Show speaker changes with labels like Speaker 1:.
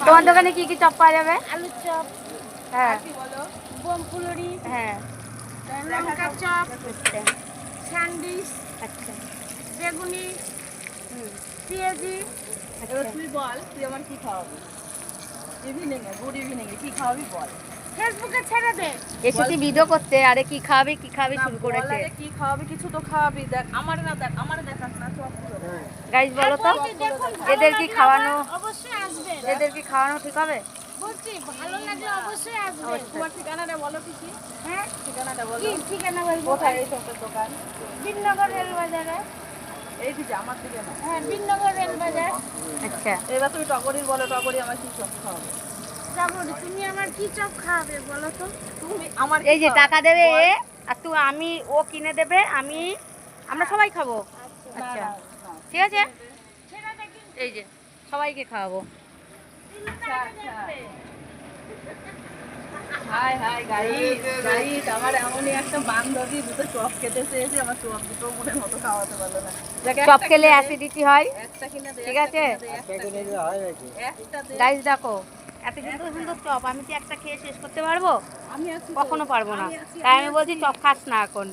Speaker 1: তোমার দোকানে কি কি চপ পাওয়া যাবে?
Speaker 2: আলুর চপ,
Speaker 1: হ্যাঁ
Speaker 2: বোম ফুলুরি,
Speaker 1: হ্যাঁ
Speaker 2: লঙ্কা চপ,
Speaker 1: আচ্ছা
Speaker 2: স্যান্ডউইচ,
Speaker 1: আচ্ছা
Speaker 2: বেগুনি,
Speaker 1: হুম
Speaker 2: পেঁয়াজি।
Speaker 3: এবার তুই বল তুই আমার কি খাওয়াবি ইভিনিং এ গুড ইভিনিং এ কি খাওয়াবি বল
Speaker 2: ফেসবুকে ছেড়ে দে।
Speaker 1: এসেছি ভিডিও করতে। আরে কি খাবে কি খাবে
Speaker 3: না,
Speaker 1: শুরু
Speaker 3: বল
Speaker 1: করেছে।
Speaker 3: আরে কি খাওয়াবি কিছু তো খাওয়াবি দেখ আমার না দেখ আমার দেখাস না সব
Speaker 1: গাইস বলো তো
Speaker 2: বলছি, দেখুন, ভালো
Speaker 1: এদের কি
Speaker 2: লাগলে
Speaker 1: খাওয়ানো
Speaker 2: আবার অবশ্যই আসবে।
Speaker 1: এদের কি খাওয়ানো ঠিক হবে?
Speaker 2: বলছি ভালো লাগলে অবশ্যই আসবে।
Speaker 3: তোমার ঠিকানাটা বলো কি কি
Speaker 2: হ্যাঁ,
Speaker 3: ঠিকানাটা বলো
Speaker 2: কি ঠিকানা বলবো?
Speaker 3: কোথায় এই সবের দোকান
Speaker 2: বিননগর রেল বাজারে।
Speaker 3: এই দিকে আমার দিকে না
Speaker 2: হ্যাঁ, বিননগর রেল বাজার।
Speaker 1: আচ্ছা
Speaker 3: এবার তুমি টগরির বলো টগরি আমার কি সব খাওয়াবে
Speaker 2: যাবো, তুমি আমার কি চপ খাওয়াবে বলো তো?
Speaker 3: তুমি আমার
Speaker 1: এই যে টাকা দেবে এ আর তুই আমি ও কিনে দেবে আমরা সবাই খাবো। আচ্ছা ঠিক আছে
Speaker 2: ছেড়ে দে কিন্তু,
Speaker 1: এই যে সবাইকে খাওয়াবো।
Speaker 3: হাই হাই গাইস গাইস আমার এমনই একটা বান্ধবী দুটো চপ খেতে চেয়েছে আমার চপ দুটো মনের মতো খাওয়াতে পারলো না দেখ,
Speaker 1: চপ
Speaker 3: একটা
Speaker 1: খেলে
Speaker 3: কিনে দে,
Speaker 1: অ্যাসিডিটি হয়।
Speaker 3: একটা কিনে দে
Speaker 1: ঠিক
Speaker 3: একটা
Speaker 1: আছে।
Speaker 3: কিনে দে, একটা দে
Speaker 1: গাইস দেখো এত সুন্দর সুন্দর চপ আমি কি একটা খেয়ে শেষ করতে পারবো?
Speaker 3: আমি আছি তো,
Speaker 1: কখনো পারবো না।
Speaker 3: আমি আছি,
Speaker 1: তাই আমি বলছি চপ খাস না এখন।